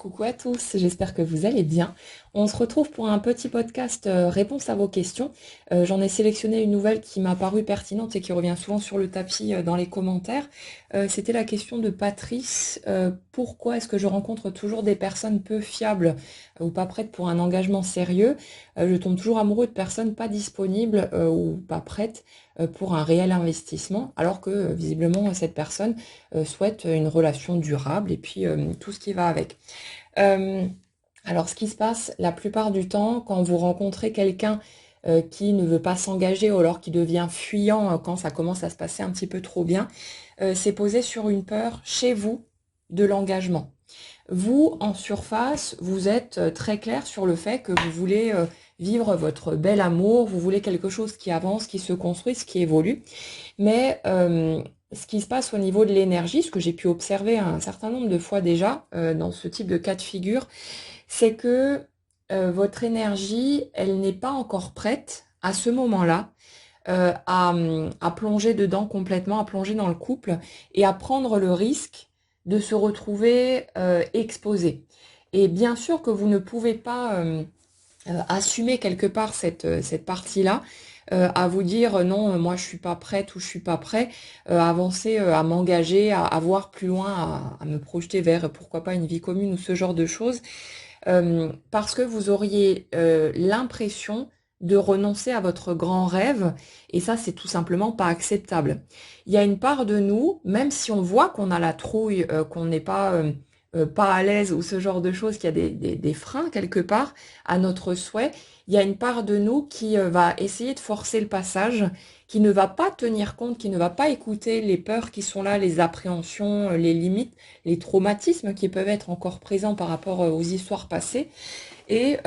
Coucou à tous, j'espère que vous allez bien. On se retrouve pour un petit podcast réponse à vos questions. J'en ai sélectionné une nouvelle qui m'a paru pertinente et qui revient souvent sur le tapis dans les commentaires. C'était la question de Patrice. Pourquoi est-ce que je rencontre toujours des personnes peu fiables ou pas prêtes pour un engagement sérieux? Je tombe toujours amoureux de personnes pas disponibles ou pas prêtes pour un réel investissement, alors que visiblement cette personne souhaite une relation durable et puis tout ce qui va avec. Euh, alors, ce qui se passe la plupart du temps, quand vous rencontrez quelqu'un qui ne veut pas s'engager ou alors qui devient fuyant quand ça commence à se passer un petit peu trop bien, c'est posé sur une peur chez vous de l'engagement. Vous, en surface, vous êtes très clair sur le fait que vous voulez vivre votre bel amour, vous voulez quelque chose qui avance, qui se construise, qui évolue. Mais ce qui se passe au niveau de l'énergie, ce que j'ai pu observer un certain nombre de fois déjà dans ce type de cas de figure, c'est que votre énergie, elle n'est pas encore prête à ce moment-là à plonger dedans complètement, à plonger dans le couple et à prendre le risque de se retrouver exposé. Et bien sûr que vous ne pouvez pas assumer quelque part cette partie-là, à vous dire non, moi je suis pas prête ou je suis pas prêt, avancer, à m'engager, à voir plus loin, à me projeter vers pourquoi pas une vie commune ou ce genre de choses, parce que vous auriez l'impression de renoncer à votre grand rêve, et ça c'est tout simplement pas acceptable. Il y a une part de nous, même si on voit qu'on a la trouille, qu'on n'est pas à l'aise ou ce genre de choses, qu'il y a des freins quelque part à notre souhait, il y a une part de nous qui va essayer de forcer le passage, qui ne va pas tenir compte, qui ne va pas écouter les peurs qui sont là, les appréhensions, les limites, les traumatismes qui peuvent être encore présents par rapport aux histoires passées. Et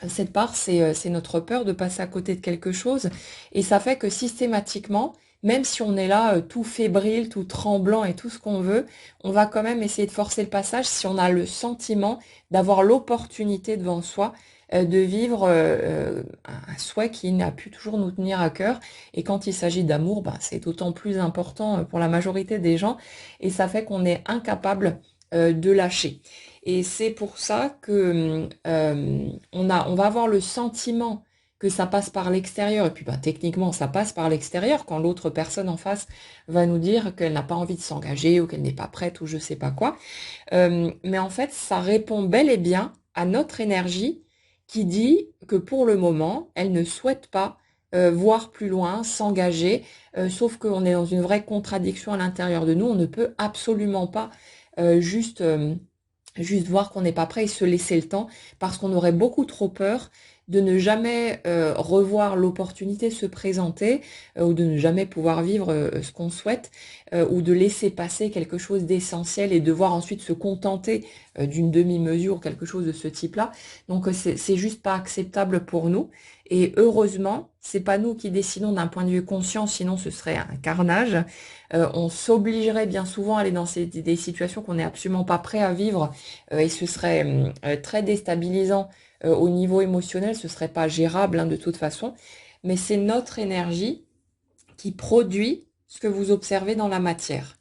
cette part, c'est notre peur de passer à côté de quelque chose. Et ça fait que systématiquement, même si on est là tout fébrile, tout tremblant et tout ce qu'on veut, on va quand même essayer de forcer le passage si on a le sentiment d'avoir l'opportunité devant soi de vivre un souhait qui n'a pu toujours nous tenir à cœur. Et quand il s'agit d'amour, ben, c'est d'autant plus important pour la majorité des gens. Et ça fait qu'on est incapable de lâcher. Et c'est pour ça que on va avoir le sentiment que ça passe par l'extérieur. Et puis bah, techniquement, ça passe par l'extérieur quand l'autre personne en face va nous dire qu'elle n'a pas envie de s'engager ou qu'elle n'est pas prête ou je sais pas quoi. Mais en fait, ça répond bel et bien à notre énergie qui dit que pour le moment, elle ne souhaite pas voir plus loin, s'engager, sauf qu'on est dans une vraie contradiction à l'intérieur de nous. On ne peut absolument pas juste juste voir qu'on n'est pas prêt et se laisser le temps parce qu'on aurait beaucoup trop peur de ne jamais revoir l'opportunité se présenter ou de ne jamais pouvoir vivre ce qu'on souhaite ou de laisser passer quelque chose d'essentiel et devoir ensuite se contenter d'une demi-mesure, quelque chose de ce type-là. Donc c'est juste pas acceptable pour nous. Et heureusement, c'est pas nous qui décidons d'un point de vue conscient, sinon ce serait un carnage. On s'obligerait bien souvent à aller dans des situations qu'on n'est absolument pas prêt à vivre et ce serait très déstabilisant au niveau émotionnel, ce serait pas gérable hein, de toute façon. Mais c'est notre énergie qui produit ce que vous observez dans la matière.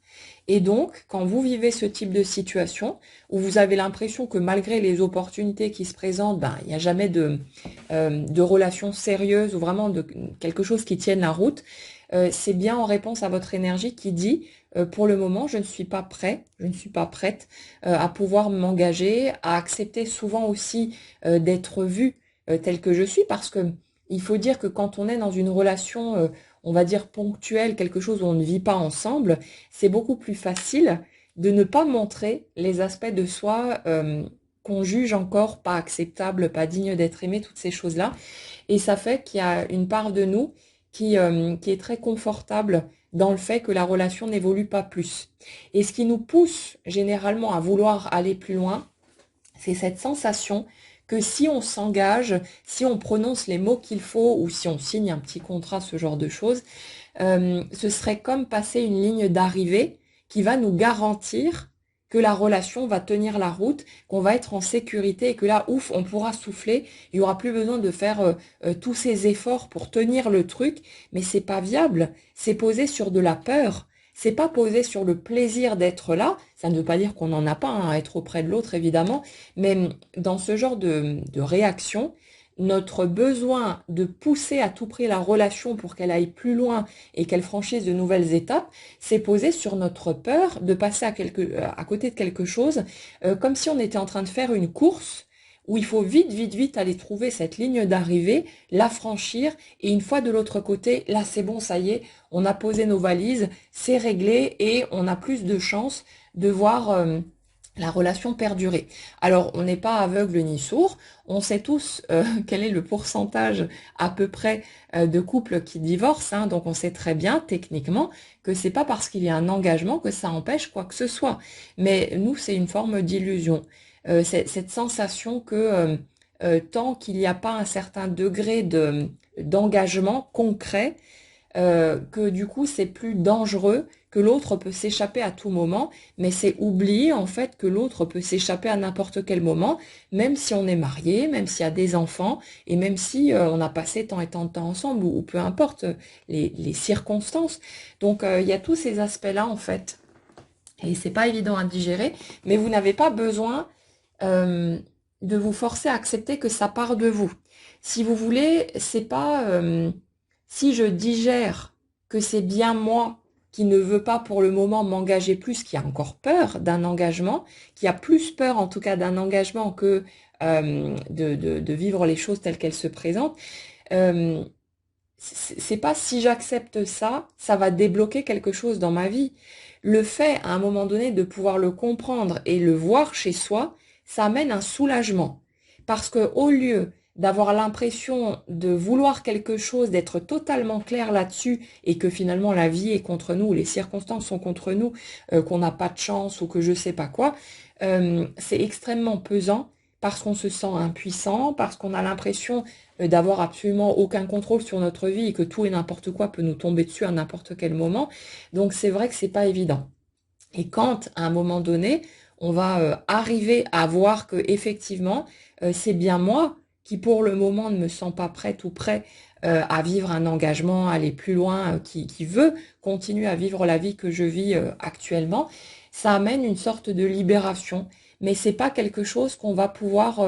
Et donc, quand vous vivez ce type de situation, où vous avez l'impression que malgré les opportunités qui se présentent, ben, il n'y a jamais de relations sérieuses ou vraiment de quelque chose qui tienne la route, c'est bien en réponse à votre énergie qui dit, pour le moment, je ne suis pas prêt, je ne suis pas prête à pouvoir m'engager, à accepter souvent aussi d'être vue telle que je suis, parce que il faut dire que quand on est dans une relation on va dire ponctuel, quelque chose où on ne vit pas ensemble, c'est beaucoup plus facile de ne pas montrer les aspects de soi qu'on juge encore pas acceptables, pas dignes d'être aimés, toutes ces choses-là. Et ça fait qu'il y a une part de nous qui est très confortable dans le fait que la relation n'évolue pas plus. Et ce qui nous pousse généralement à vouloir aller plus loin, c'est cette sensation que si on s'engage, si on prononce les mots qu'il faut ou si on signe un petit contrat, ce genre de choses, ce serait comme passer une ligne d'arrivée qui va nous garantir que la relation va tenir la route, qu'on va être en sécurité et que là, ouf, on pourra souffler. Il y aura plus besoin de faire tous ces efforts pour tenir le truc, mais c'est pas viable. C'est posé sur de la peur. C'est pas posé sur le plaisir d'être là. Ça ne veut pas dire qu'on n'en a pas à être auprès de l'autre, évidemment, mais dans ce genre de réaction, notre besoin de pousser à tout prix la relation pour qu'elle aille plus loin et qu'elle franchisse de nouvelles étapes, c'est posé sur notre peur de passer à côté de quelque chose, comme si on était en train de faire une course où il faut vite, vite, vite aller trouver cette ligne d'arrivée, la franchir, et une fois de l'autre côté, là c'est bon, ça y est, on a posé nos valises, c'est réglé, et on a plus de chances de voir la relation perdurer. Alors, on n'est pas aveugle ni sourd, on sait tous quel est le pourcentage à peu près de couples qui divorcent, hein, donc on sait très bien, techniquement, que c'est pas parce qu'il y a un engagement que ça empêche quoi que ce soit. Mais nous, c'est une forme d'illusion. Cette sensation que tant qu'il n'y a pas un certain degré d'engagement concret, que du coup c'est plus dangereux, que l'autre peut s'échapper à tout moment, mais c'est oublier en fait que l'autre peut s'échapper à n'importe quel moment, même si on est marié, même s'il y a des enfants, et même si on a passé tant et tant de temps ensemble, ou peu importe les circonstances. Donc il y a tous ces aspects-là en fait, et c'est pas évident à digérer, mais vous n'avez pas besoin de vous forcer à accepter que ça part de vous. Si vous voulez, c'est pas si je digère que c'est bien moi qui ne veux pas pour le moment m'engager plus, qui a encore peur d'un engagement, qui a plus peur en tout cas d'un engagement que de vivre les choses telles qu'elles se présentent. Euh, c'est pas si j'accepte ça, ça va débloquer quelque chose dans ma vie. Le fait, à un moment donné, de pouvoir le comprendre et le voir chez soi, ça amène un soulagement. Parce que au lieu d'avoir l'impression de vouloir quelque chose, d'être totalement clair là-dessus, et que finalement la vie est contre nous, ou les circonstances sont contre nous, qu'on n'a pas de chance, ou que je sais pas quoi, c'est extrêmement pesant, parce qu'on se sent impuissant, parce qu'on a l'impression d'avoir absolument aucun contrôle sur notre vie et que tout et n'importe quoi peut nous tomber dessus à n'importe quel moment. Donc c'est vrai que c'est pas évident. Et quand à un moment donné, on va arriver à voir que effectivement, c'est bien moi qui pour le moment ne me sens pas prête ou prêt à vivre un engagement, à aller plus loin, qui veut continuer à vivre la vie que je vis actuellement, ça amène une sorte de libération. Mais c'est pas quelque chose qu'on va pouvoir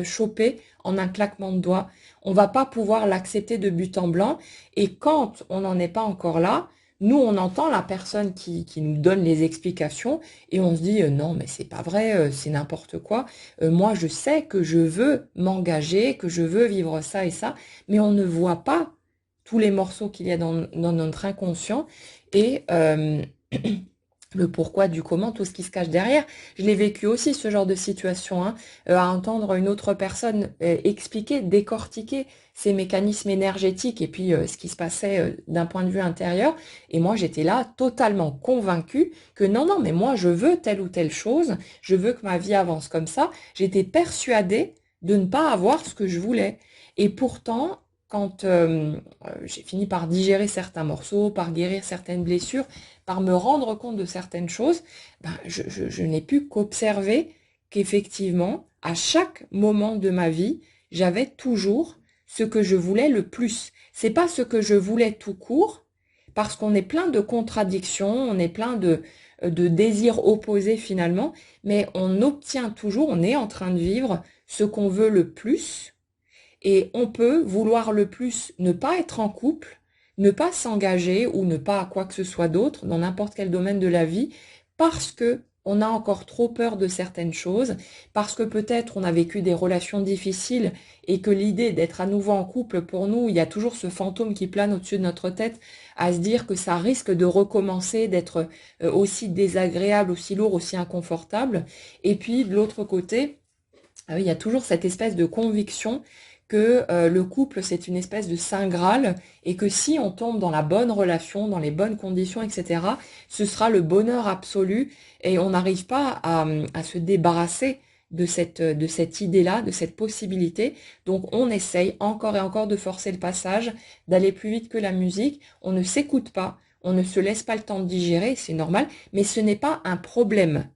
choper en un claquement de doigts. On va pas pouvoir l'accepter de but en blanc. Et quand on n'en est pas encore là, nous, on entend la personne qui nous donne les explications et on se dit non, mais c'est pas vrai, c'est n'importe quoi. Moi, je sais que je veux m'engager, que je veux vivre ça et ça, mais on ne voit pas tous les morceaux qu'il y a dans notre inconscient et le pourquoi du comment, tout ce qui se cache derrière. Je l'ai vécu aussi, ce genre de situation, hein, à entendre une autre personne expliquer, décortiquer ces mécanismes énergétiques et puis ce qui se passait d'un point de vue intérieur. Et moi, j'étais là totalement convaincue que non, non, mais moi, je veux telle ou telle chose, je veux que ma vie avance comme ça. J'étais persuadée de ne pas avoir ce que je voulais. Et pourtant, quand j'ai fini par digérer certains morceaux, par guérir certaines blessures, par me rendre compte de certaines choses, ben, je n'ai pu qu'observer qu'effectivement, à chaque moment de ma vie, j'avais toujours ce que je voulais le plus. C'est pas ce que je voulais tout court, parce qu'on est plein de contradictions, on est plein de désirs opposés finalement, mais on obtient toujours, on est en train de vivre ce qu'on veut le plus, et on peut vouloir le plus ne pas être en couple, ne pas s'engager ou ne pas quoi que ce soit d'autre dans n'importe quel domaine de la vie parce que on a encore trop peur de certaines choses, parce que peut-être on a vécu des relations difficiles et que l'idée d'être à nouveau en couple pour nous, il y a toujours ce fantôme qui plane au-dessus de notre tête à se dire que ça risque de recommencer, d'être aussi désagréable, aussi lourd, aussi inconfortable. Et puis de l'autre côté, il y a toujours cette espèce de conviction que le couple, c'est une espèce de saint Graal et que si on tombe dans la bonne relation, dans les bonnes conditions, etc., ce sera le bonheur absolu et on n'arrive pas à se débarrasser de cette idée-là, de cette possibilité. Donc on essaye encore et encore de forcer le passage, d'aller plus vite que la musique. On ne s'écoute pas, on ne se laisse pas le temps de digérer, c'est normal, mais ce n'est pas un problème.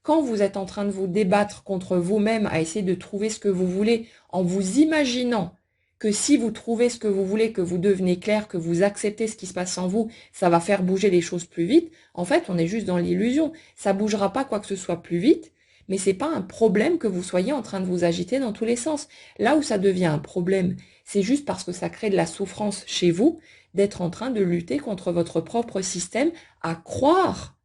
Quand vous êtes en train de vous débattre contre vous-même à essayer de trouver ce que vous voulez en vous imaginant que si vous trouvez ce que vous voulez, que vous devenez clair, que vous acceptez ce qui se passe en vous, ça va faire bouger les choses plus vite. En fait, on est juste dans l'illusion. Ça bougera pas quoi que ce soit plus vite, mais c'est pas un problème que vous soyez en train de vous agiter dans tous les sens. Là où ça devient un problème, c'est juste parce que ça crée de la souffrance chez vous, d'être en train de lutter contre votre propre système, à croire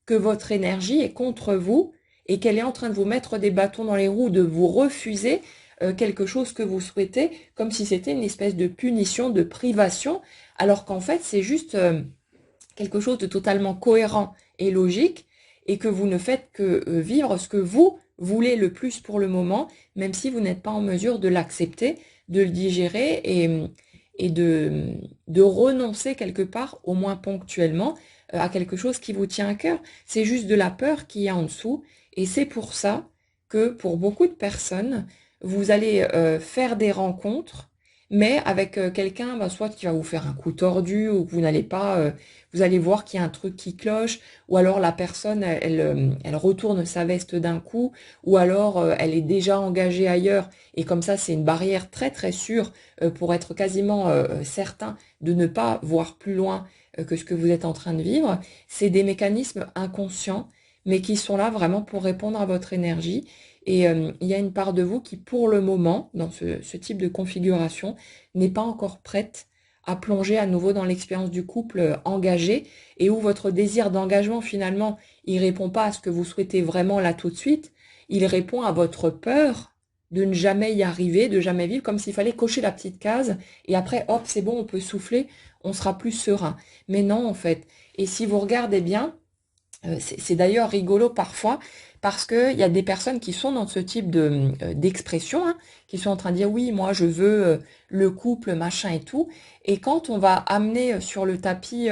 que votre énergie est contre vous et qu'elle est en train de vous mettre des bâtons dans les roues, de vous refuser quelque chose que vous souhaitez, comme si c'était une espèce de punition, de privation, alors qu'en fait c'est juste quelque chose de totalement cohérent et logique, et que vous ne faites que vivre ce que vous voulez le plus pour le moment, même si vous n'êtes pas en mesure de l'accepter, de le digérer et de renoncer quelque part, au moins ponctuellement, à quelque chose qui vous tient à cœur. C'est juste de la peur qui est en dessous, et c'est pour ça que pour beaucoup de personnes, vous allez faire des rencontres, mais avec quelqu'un, soit qui va vous faire un coup tordu, ou que vous n'allez pas, vous allez voir qu'il y a un truc qui cloche, ou alors la personne, elle retourne sa veste d'un coup, ou alors elle est déjà engagée ailleurs, et comme ça c'est une barrière très très sûre pour être quasiment certain de ne pas voir plus loin que ce que vous êtes en train de vivre. C'est des mécanismes inconscients, mais qui sont là vraiment pour répondre à votre énergie. Et il y a une part de vous qui, pour le moment, dans ce type de configuration, n'est pas encore prête à plonger à nouveau dans l'expérience du couple engagé, et où votre désir d'engagement, finalement, il répond pas à ce que vous souhaitez vraiment là tout de suite, il répond à votre peur de ne jamais y arriver, de jamais vivre, comme s'il fallait cocher la petite case, et après, hop, c'est bon, on peut souffler, on sera plus serein. Mais non, en fait. Et si vous regardez bien, c'est d'ailleurs rigolo parfois, parce qu'il y a des personnes qui sont dans ce type d'expression, hein, qui sont en train de dire oui, moi je veux le couple, machin et tout. Et quand on va amener sur le tapis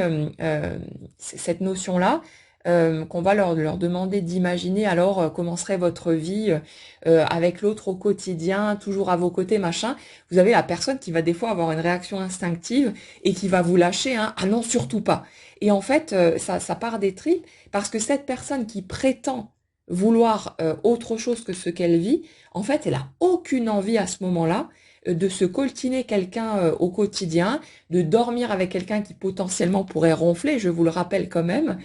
cette notion-là, qu'on va leur demander d'imaginer alors comment serait votre vie avec l'autre au quotidien, toujours à vos côtés, machin, vous avez la personne qui va des fois avoir une réaction instinctive et qui va vous lâcher, hein, ah non, surtout pas. Et en fait, ça part des tripes, parce que cette personne qui prétend vouloir autre chose que ce qu'elle vit, en fait, elle a aucune envie à ce moment-là de se coltiner quelqu'un au quotidien, de dormir avec quelqu'un qui potentiellement pourrait ronfler, je vous le rappelle quand même,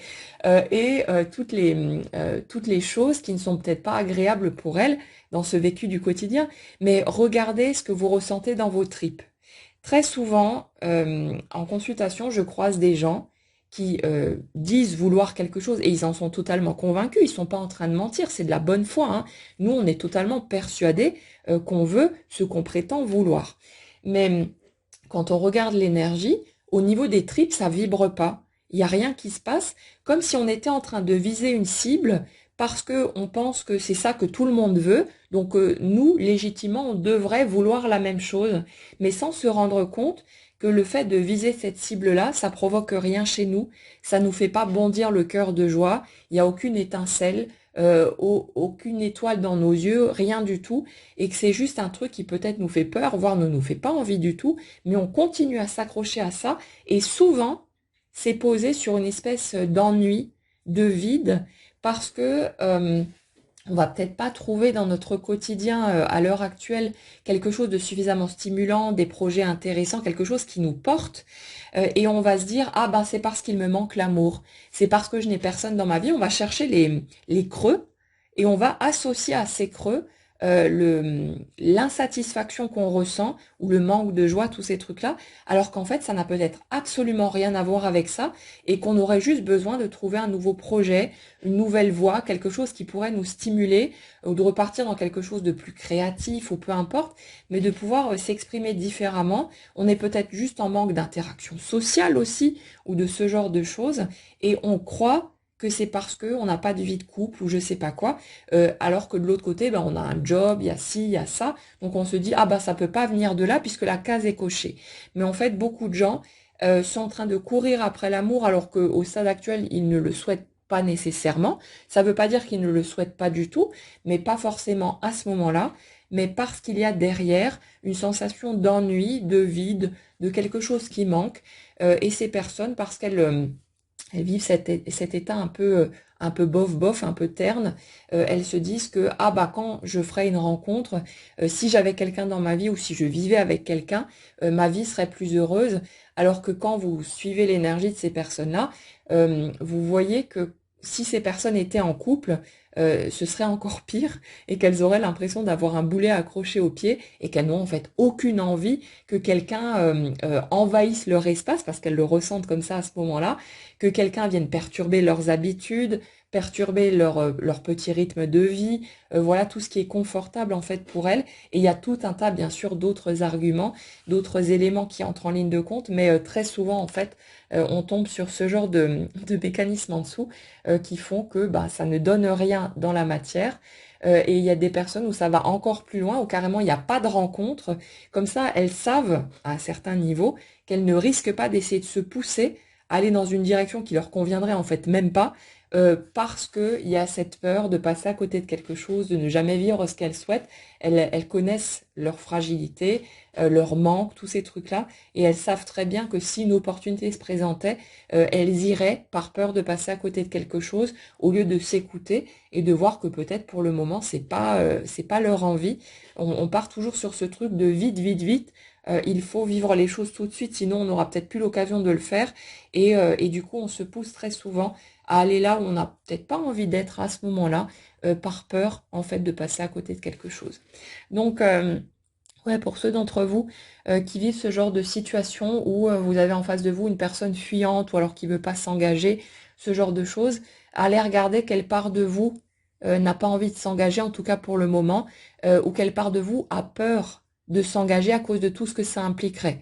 toutes les choses qui ne sont peut-être pas agréables pour elle dans ce vécu du quotidien. Mais regardez ce que vous ressentez dans vos tripes. Très souvent, en consultation, je croise des gens qui disent vouloir quelque chose et ils en sont totalement convaincus, ils sont pas en train de mentir, c'est de la bonne foi, hein. Nous, on est totalement persuadés qu'on veut ce qu'on prétend vouloir. Mais quand on regarde l'énergie, au niveau des tripes, ça vibre pas. Il n'y a rien qui se passe, comme si on était en train de viser une cible parce que on pense que c'est ça que tout le monde veut. Donc nous, légitimement, on devrait vouloir la même chose, mais sans se rendre compte que le fait de viser cette cible-là, ça provoque rien chez nous, ça nous fait pas bondir le cœur de joie, il n'y a aucune étincelle, aucune étoile dans nos yeux, rien du tout, et que c'est juste un truc qui peut-être nous fait peur, voire ne nous fait pas envie du tout, mais on continue à s'accrocher à ça, et souvent, c'est posé sur une espèce d'ennui, de vide, parce que on va peut-être pas trouver dans notre quotidien à l'heure actuelle quelque chose de suffisamment stimulant, des projets intéressants, quelque chose qui nous porte, et on va se dire ah ben c'est parce qu'il me manque l'amour, c'est parce que je n'ai personne dans ma vie. On va chercher les creux et on va associer à ces creux l'insatisfaction qu'on ressent ou le manque de joie, tous ces trucs-là, alors qu'en fait ça n'a peut-être absolument rien à voir avec ça et qu'on aurait juste besoin de trouver un nouveau projet, une nouvelle voie, quelque chose qui pourrait nous stimuler ou de repartir dans quelque chose de plus créatif ou peu importe, mais de pouvoir s'exprimer différemment. On est peut-être juste en manque d'interaction sociale aussi ou de ce genre de choses et on croit que c'est parce qu'on n'a pas de vie de couple ou je sais pas quoi, alors que de l'autre côté, ben, on a un job, il y a ci, il y a ça, donc on se dit, ah ben ça peut pas venir de là puisque la case est cochée. Mais en fait, beaucoup de gens sont en train de courir après l'amour alors qu'au stade actuel, ils ne le souhaitent pas nécessairement. Ça veut pas dire qu'ils ne le souhaitent pas du tout, mais pas forcément à ce moment-là, mais parce qu'il y a derrière une sensation d'ennui, de vide, de quelque chose qui manque, et ces personnes, parce qu'elles elles vivent cet état un peu bof bof, un peu terne. Elles se disent que ah bah quand je ferai une rencontre, si j'avais quelqu'un dans ma vie ou si je vivais avec quelqu'un, ma vie serait plus heureuse. Alors que quand vous suivez l'énergie de ces personnes-là, vous voyez que si ces personnes étaient en couple, ce serait encore pire et qu'elles auraient l'impression d'avoir un boulet accroché au pied et qu'elles n'ont en fait aucune envie que quelqu'un envahisse leur espace parce qu'elles le ressentent comme ça à ce moment-là, que quelqu'un vienne perturber leurs habitudes, perturber leur petit rythme de vie, voilà tout ce qui est confortable en fait pour elles. Et il y a tout un tas bien sûr d'autres arguments, d'autres éléments qui entrent en ligne de compte, mais très souvent en fait on tombe sur ce genre de mécanismes en dessous qui font que bah, ça ne donne rien dans la matière. Et il y a des personnes où ça va encore plus loin, où carrément il n'y a pas de rencontre. Comme ça, elles savent à un certain niveau qu'elles ne risquent pas d'essayer de se pousser aller dans une direction qui leur conviendrait en fait même pas, parce qu'il y a cette peur de passer à côté de quelque chose, de ne jamais vivre ce qu'elles souhaitent. Elles connaissent leur fragilité, leur manque, tous ces trucs-là, et elles savent très bien que si une opportunité se présentait, elles iraient par peur de passer à côté de quelque chose, au lieu de s'écouter et de voir que peut-être pour le moment c'est pas leur envie. On part toujours sur ce truc de vite, vite, vite. Il faut vivre les choses tout de suite, sinon on n'aura peut-être plus l'occasion de le faire. Et du coup, on se pousse très souvent à aller là où on n'a peut-être pas envie d'être à ce moment-là, par peur en fait de passer à côté de quelque chose. Donc, ouais, pour ceux d'entre vous qui vivent ce genre de situation où vous avez en face de vous une personne fuyante ou alors qui veut pas s'engager, ce genre de choses, allez regarder quelle part de vous n'a pas envie de s'engager, en tout cas pour le moment, ou quelle part de vous a peur de s'engager à cause de tout ce que ça impliquerait.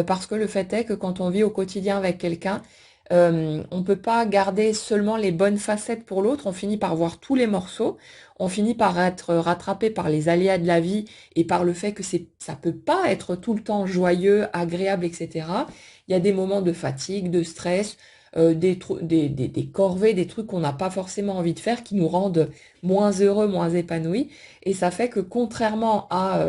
Parce que le fait est que quand on vit au quotidien avec quelqu'un, on ne peut pas garder seulement les bonnes facettes pour l'autre, on finit par voir tous les morceaux, on finit par être rattrapé par les aléas de la vie et par le fait que ça peut pas être tout le temps joyeux, agréable, etc. Il y a des moments de fatigue, de stress, des corvées, des trucs qu'on n'a pas forcément envie de faire, qui nous rendent moins heureux, moins épanouis. Et ça fait que contrairement à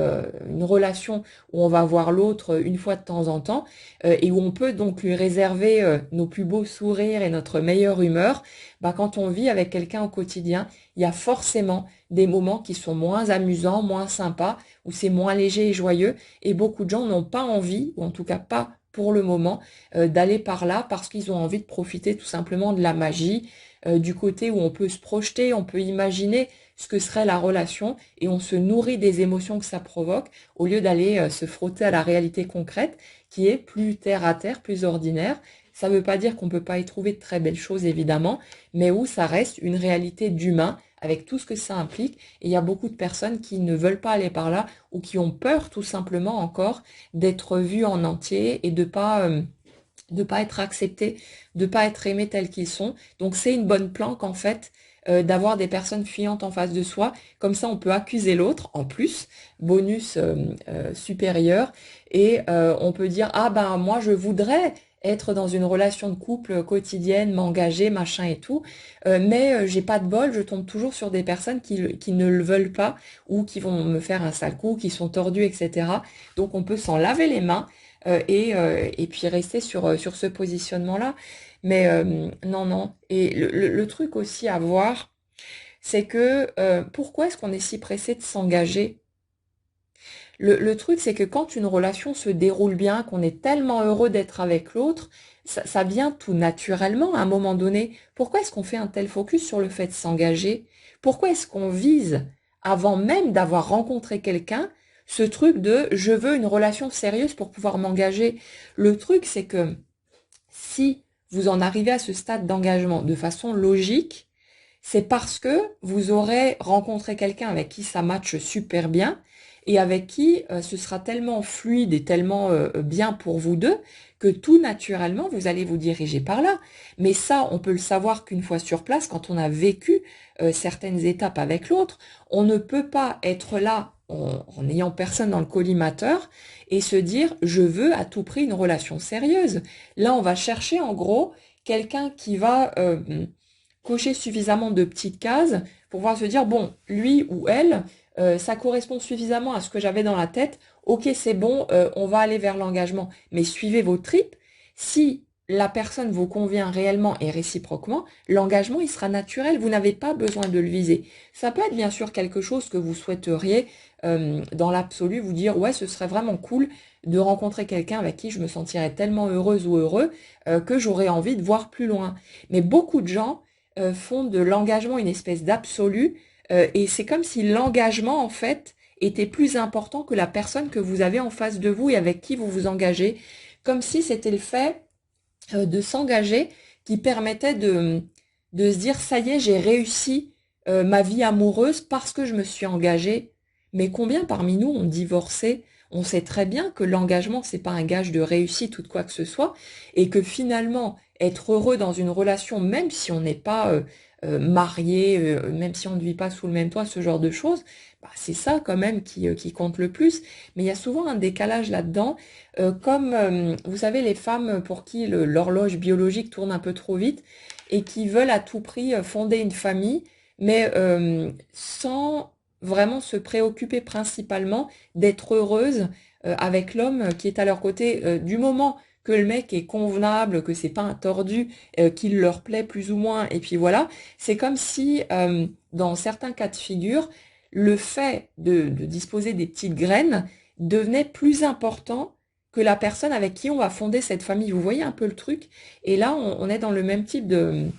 une relation où on va voir l'autre une fois de temps en temps, et où on peut donc lui réserver nos plus beaux sourires et notre meilleure humeur, bah, quand on vit avec quelqu'un au quotidien, il y a forcément des moments qui sont moins amusants, moins sympas, où c'est moins léger et joyeux, et beaucoup de gens n'ont pas envie, ou en tout cas pas pour le moment, d'aller par là parce qu'ils ont envie de profiter tout simplement de la magie, du côté où on peut se projeter, on peut imaginer ce que serait la relation et on se nourrit des émotions que ça provoque au lieu d'aller se frotter à la réalité concrète qui est plus terre à terre, plus ordinaire. Ça ne veut pas dire qu'on ne peut pas y trouver de très belles choses évidemment, mais où ça reste une réalité d'humain avec tout ce que ça implique. Et il y a beaucoup de personnes qui ne veulent pas aller par là ou qui ont peur tout simplement encore d'être vues en entier et de pas être acceptés, de pas être aimés tels qu'ils sont. Donc c'est une bonne planque en fait d'avoir des personnes fuyantes en face de soi. Comme ça, on peut accuser l'autre en plus, bonus supérieur, et on peut dire ah ben moi je voudrais être dans une relation de couple quotidienne, m'engager, machin et tout, mais j'ai pas de bol, je tombe toujours sur des personnes qui ne le veulent pas ou qui vont me faire un sale coup, qui sont tordues, etc. Donc on peut s'en laver les mains et puis rester sur ce positionnement-là. Mais non, non. Et le truc aussi à voir, c'est que pourquoi est-ce qu'on est si pressé de s'engager? Le truc, c'est que quand une relation se déroule bien, qu'on est tellement heureux d'être avec l'autre, ça vient tout naturellement à un moment donné. Pourquoi est-ce qu'on fait un tel focus sur le fait de s'engager? Pourquoi est-ce qu'on vise, avant même d'avoir rencontré quelqu'un, ce truc de je veux une relation sérieuse pour pouvoir m'engager? Le truc, c'est que si vous en arrivez à ce stade d'engagement de façon logique, c'est parce que vous aurez rencontré quelqu'un avec qui ça matche super bien et avec qui ce sera tellement fluide et tellement bien pour vous deux que tout naturellement, vous allez vous diriger par là. Mais ça, on peut le savoir qu'une fois sur place, quand on a vécu certaines étapes avec l'autre, on ne peut pas être là en n'ayant personne dans le collimateur et se dire je veux à tout prix une relation sérieuse. Là, on va chercher en gros quelqu'un qui va cocher suffisamment de petites cases pour pouvoir se dire, bon, lui ou elle, ça correspond suffisamment à ce que j'avais dans la tête, ok, c'est bon, on va aller vers l'engagement. Mais suivez vos tripes. Si la personne vous convient réellement et réciproquement, l'engagement, il sera naturel. Vous n'avez pas besoin de le viser. Ça peut être bien sûr quelque chose que vous souhaiteriez dans l'absolu vous dire, ouais, ce serait vraiment cool de rencontrer quelqu'un avec qui je me sentirais tellement heureuse ou heureux que j'aurais envie de voir plus loin. Mais beaucoup de gens font de l'engagement une espèce d'absolu et c'est comme si l'engagement, en fait, était plus important que la personne que vous avez en face de vous et avec qui vous vous engagez. Comme si c'était le fait de s'engager qui permettait de se dire, ça y est, j'ai réussi ma vie amoureuse parce que je me suis engagée. Mais combien parmi nous ont divorcé? On sait très bien que l'engagement, c'est pas un gage de réussite ou de quoi que ce soit, et que finalement, être heureux dans une relation, même si on n'est pas marié, même si on ne vit pas sous le même toit, ce genre de choses, bah, c'est ça quand même qui compte le plus. Mais il y a souvent un décalage là-dedans comme vous savez, les femmes pour qui l'horloge biologique tourne un peu trop vite et qui veulent à tout prix fonder une famille, mais sans vraiment se préoccuper principalement d'être heureuses avec l'homme qui est à leur côté du moment que le mec est convenable, que c'est pas un tordu, qu'il leur plaît plus ou moins, et puis voilà, c'est comme si dans certains cas de figure, le fait de disposer des petites graines devenait plus important que la personne avec qui on va fonder cette famille. Vous voyez un peu le truc? Et là, on est dans le même type de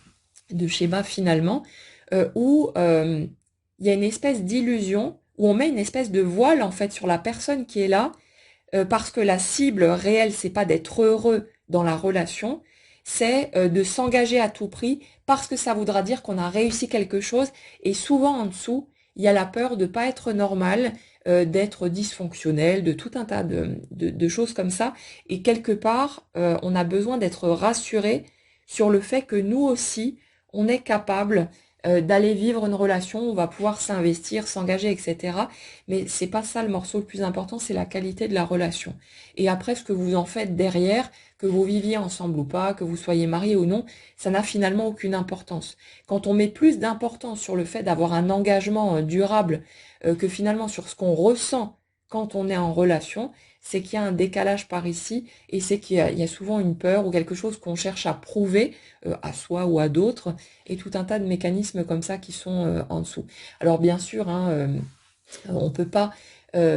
schéma finalement, où il y a une espèce d'illusion, où on met une espèce de voile en fait sur la personne qui est là, parce que la cible réelle, c'est pas d'être heureux dans la relation, c'est de s'engager à tout prix, parce que ça voudra dire qu'on a réussi quelque chose, et souvent en dessous, il y a la peur de pas être normal, d'être dysfonctionnel, de tout un tas de choses comme ça. Et quelque part, on a besoin d'être rassuré sur le fait que nous aussi, on est capable d'aller vivre une relation, on va pouvoir s'investir, s'engager, etc. Mais c'est pas ça le morceau le plus important, c'est la qualité de la relation. Et après, ce que vous en faites derrière, que vous viviez ensemble ou pas, que vous soyez marié ou non, ça n'a finalement aucune importance. Quand on met plus d'importance sur le fait d'avoir un engagement durable que finalement sur ce qu'on ressent quand on est en relation, c'est qu'il y a un décalage par ici et c'est qu'il y a souvent une peur ou quelque chose qu'on cherche à prouver à soi ou à d'autres et tout un tas de mécanismes comme ça qui sont en dessous. Alors bien sûr, hein, on ne peut pas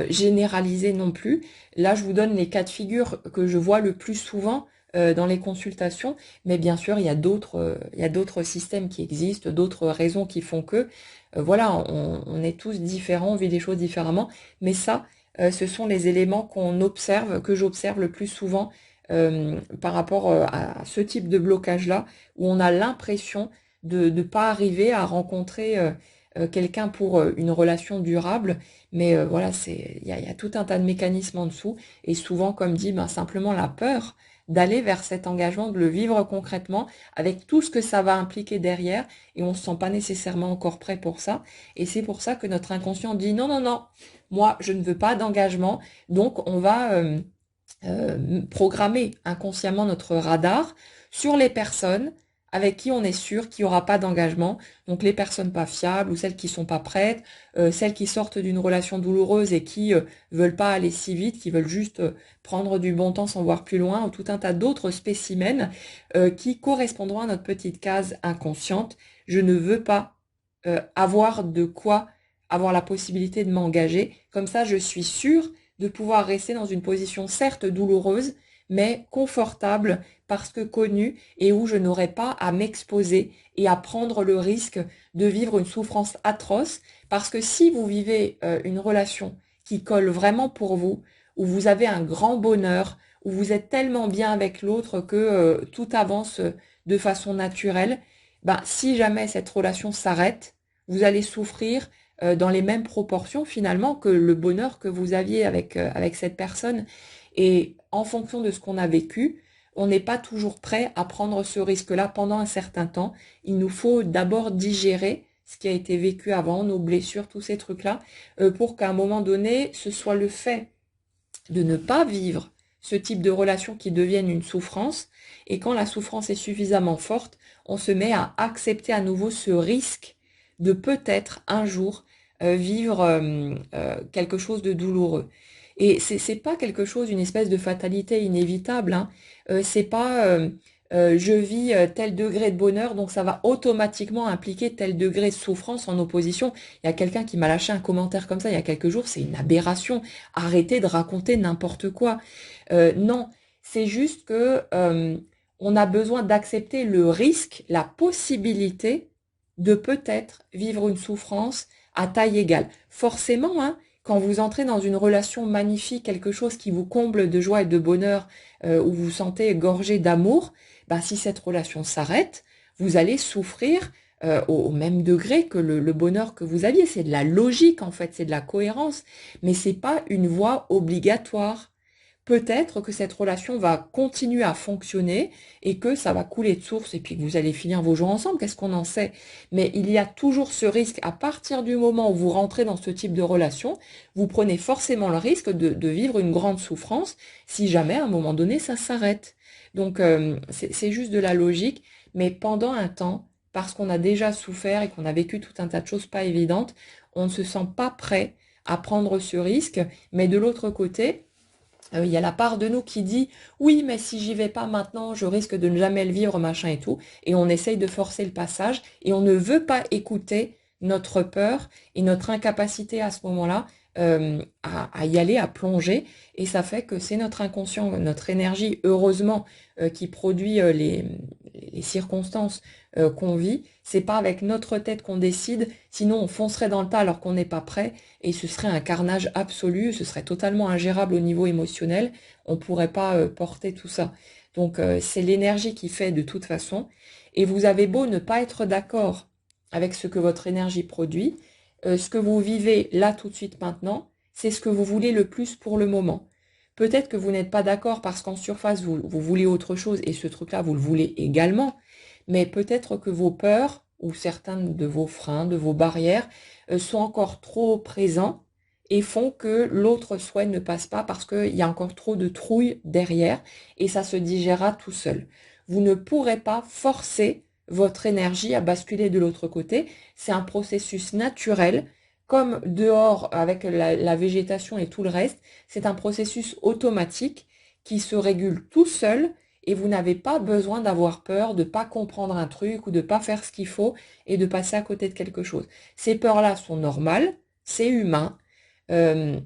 généraliser non plus. Là, je vous donne les cas de figure que je vois le plus souvent dans les consultations, mais bien sûr, il y a d'autres systèmes qui existent, d'autres raisons qui font que, voilà, on est tous différents, on vit des choses différemment, mais ça, ce sont les éléments qu'on observe, que j'observe le plus souvent par rapport à ce type de blocage-là, où on a l'impression de ne pas arriver à rencontrer quelqu'un pour une relation durable, mais voilà, il y a tout un tas de mécanismes en dessous, et souvent, comme dit, ben, simplement la peur d'aller vers cet engagement, de le vivre concrètement, avec tout ce que ça va impliquer derrière, et on ne se sent pas nécessairement encore prêt pour ça, et c'est pour ça que notre inconscient dit non, non, non, moi, je ne veux pas d'engagement, donc on va programmer inconsciemment notre radar sur les personnes avec qui on est sûr qu'il n'y aura pas d'engagement. Donc les personnes pas fiables ou celles qui sont pas prêtes, celles qui sortent d'une relation douloureuse et qui veulent pas aller si vite, qui veulent juste prendre du bon temps sans voir plus loin, ou tout un tas d'autres spécimens qui correspondront à notre petite case inconsciente. Je ne veux pas avoir de quoi avoir la possibilité de m'engager. Comme ça, je suis sûre de pouvoir rester dans une position certes douloureuse, mais confortable parce que connue et où je n'aurai pas à m'exposer et à prendre le risque de vivre une souffrance atroce. Parce que si vous vivez une relation qui colle vraiment pour vous, où vous avez un grand bonheur, où vous êtes tellement bien avec l'autre que tout avance de façon naturelle, ben, si jamais cette relation s'arrête, vous allez souffrir dans les mêmes proportions finalement que le bonheur que vous aviez avec cette personne. Et en fonction de ce qu'on a vécu, on n'est pas toujours prêt à prendre ce risque-là pendant un certain temps. Il nous faut d'abord digérer ce qui a été vécu avant, nos blessures, tous ces trucs-là, pour qu'à un moment donné, ce soit le fait de ne pas vivre ce type de relation qui devienne une souffrance. Et quand la souffrance est suffisamment forte, on se met à accepter à nouveau ce risque de peut-être un jour vivre quelque chose de douloureux. Et c'est pas quelque chose, une espèce de fatalité inévitable. Hein. C'est pas je vis tel degré de bonheur, donc ça va automatiquement impliquer tel degré de souffrance en opposition. Il y a quelqu'un qui m'a lâché un commentaire comme ça il y a quelques jours, c'est une aberration. Arrêtez de raconter n'importe quoi. Non, c'est juste que on a besoin d'accepter le risque, la possibilité de peut-être vivre une souffrance à taille égale. Forcément, hein, quand vous entrez dans une relation magnifique, quelque chose qui vous comble de joie et de bonheur, où vous vous sentez gorgé d'amour, bah, si cette relation s'arrête, vous allez souffrir au même degré que le bonheur que vous aviez. C'est de la logique en fait, c'est de la cohérence, mais c'est pas une voie obligatoire. Peut-être que cette relation va continuer à fonctionner et que ça va couler de source et puis que vous allez finir vos jours ensemble, qu'est-ce qu'on en sait? Mais il y a toujours ce risque, à partir du moment où vous rentrez dans ce type de relation, vous prenez forcément le risque de vivre une grande souffrance si jamais à un moment donné ça s'arrête. Donc c'est juste de la logique, mais pendant un temps, parce qu'on a déjà souffert et qu'on a vécu tout un tas de choses pas évidentes, on ne se sent pas prêt à prendre ce risque, mais de l'autre côté, il y a la part de nous qui dit oui, mais si j'y vais pas maintenant, je risque de ne jamais le vivre, machin et tout. Et on essaye de forcer le passage et on ne veut pas écouter notre peur et notre incapacité à ce moment-là à y aller, à plonger. Et ça fait que c'est notre inconscient, notre énergie, heureusement, qui produit les circonstances qu'on vit. C'est pas avec notre tête qu'on décide, sinon on foncerait dans le tas alors qu'on n'est pas prêt et ce serait un carnage absolu, ce serait totalement ingérable au niveau émotionnel, on ne pourrait pas porter tout ça. Donc c'est l'énergie qui fait de toute façon, et vous avez beau ne pas être d'accord avec ce que votre énergie produit, ce que vous vivez là tout de suite maintenant, c'est ce que vous voulez le plus pour le moment. Peut-être que vous n'êtes pas d'accord parce qu'en surface vous voulez autre chose et ce truc-là vous le voulez également, mais peut-être que vos peurs ou certains de vos freins, de vos barrières sont encore trop présents et font que l'autre souhait ne passe pas parce qu'il y a encore trop de trouille derrière et ça se digérera tout seul. Vous ne pourrez pas forcer votre énergie à basculer de l'autre côté. C'est un processus naturel, comme dehors avec la végétation et tout le reste. C'est un processus automatique qui se régule tout seul et vous n'avez pas besoin d'avoir peur de ne pas comprendre un truc ou de ne pas faire ce qu'il faut et de passer à côté de quelque chose. Ces peurs-là sont normales, c'est humain. Euh,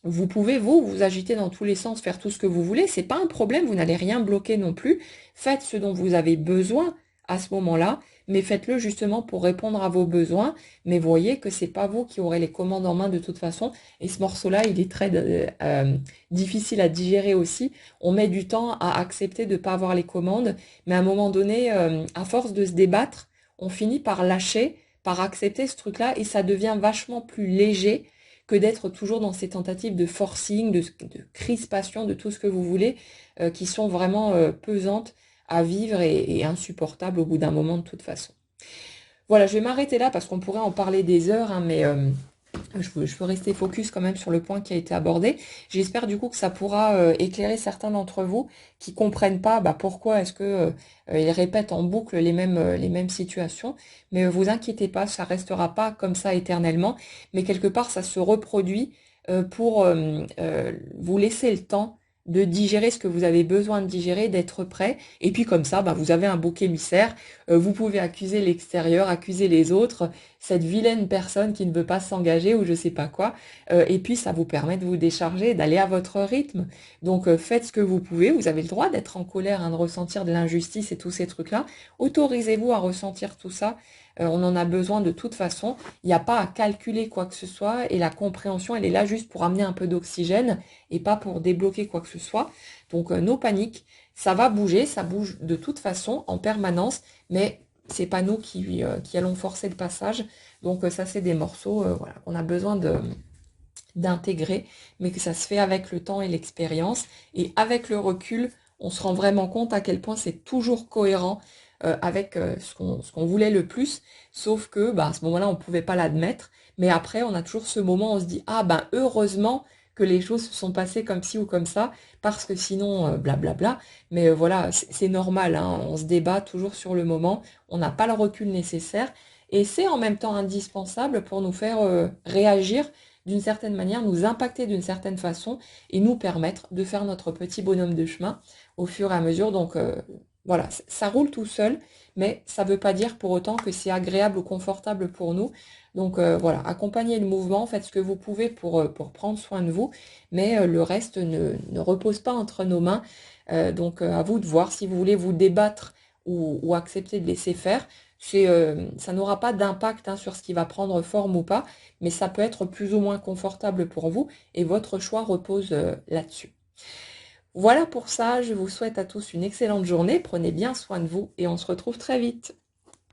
vous pouvez, vous agiter dans tous les sens, faire tout ce que vous voulez, c'est pas un problème, vous n'allez rien bloquer non plus. Faites ce dont vous avez besoin à ce moment-là, mais faites-le justement pour répondre à vos besoins. Mais voyez que c'est pas vous qui aurez les commandes en main de toute façon. Et ce morceau-là, il est très difficile à digérer aussi. On met du temps à accepter de ne pas avoir les commandes, mais à un moment donné, à force de se débattre, on finit par lâcher, par accepter ce truc-là, et ça devient vachement plus léger que d'être toujours dans ces tentatives de forcing, de crispation, de tout ce que vous voulez, qui sont vraiment pesantes à vivre et insupportables au bout d'un moment de toute façon. Voilà, je vais m'arrêter là parce qu'on pourrait en parler des heures, hein, mais je peux rester focus quand même sur le point qui a été abordé. J'espère du coup que ça pourra éclairer certains d'entre vous qui comprennent pas pourquoi est-ce que ils répètent en boucle les mêmes situations. Mais vous inquiétez pas, ça restera pas comme ça éternellement. Mais quelque part, ça se reproduit pour vous laisser le temps de digérer ce que vous avez besoin de digérer, d'être prêt. Et puis comme ça, vous avez un bouc émissaire. Vous pouvez accuser l'extérieur, accuser les autres, cette vilaine personne qui ne veut pas s'engager ou je sais pas quoi. Et puis ça vous permet de vous décharger, d'aller à votre rythme. Donc faites ce que vous pouvez. Vous avez le droit d'être en colère, hein, de ressentir de l'injustice et tous ces trucs-là. Autorisez-vous à ressentir tout ça. On en a besoin de toute façon. Il n'y a pas à calculer quoi que ce soit et la compréhension, elle est là juste pour amener un peu d'oxygène et pas pour débloquer quoi que ce soit. Donc no panique, ça va bouger, ça bouge de toute façon en permanence, mais c'est pas nous qui allons forcer le passage. Donc ça c'est des morceaux voilà, qu'on a besoin d'intégrer, mais que ça se fait avec le temps et l'expérience. Et avec le recul, on se rend vraiment compte à quel point c'est toujours cohérent avec ce qu'on voulait le plus, sauf que à ce moment-là, on ne pouvait pas l'admettre. Mais après, on a toujours ce moment où on se dit, ah heureusement que les choses se sont passées comme ci ou comme ça, parce que sinon, blablabla. Mais voilà, c'est normal, hein, on se débat toujours sur le moment, on n'a pas le recul nécessaire, et c'est en même temps indispensable pour nous faire réagir d'une certaine manière, nous impacter d'une certaine façon, et nous permettre de faire notre petit bonhomme de chemin au fur et à mesure. Donc, Voilà, ça roule tout seul, mais ça ne veut pas dire pour autant que c'est agréable ou confortable pour nous. Donc voilà, accompagnez le mouvement, faites ce que vous pouvez pour prendre soin de vous, mais le reste ne repose pas entre nos mains. Donc à vous de voir si vous voulez vous débattre ou accepter de laisser faire. Ça n'aura pas d'impact hein, sur ce qui va prendre forme ou pas, mais ça peut être plus ou moins confortable pour vous et votre choix repose là-dessus. Voilà pour ça, je vous souhaite à tous une excellente journée, prenez bien soin de vous et on se retrouve très vite.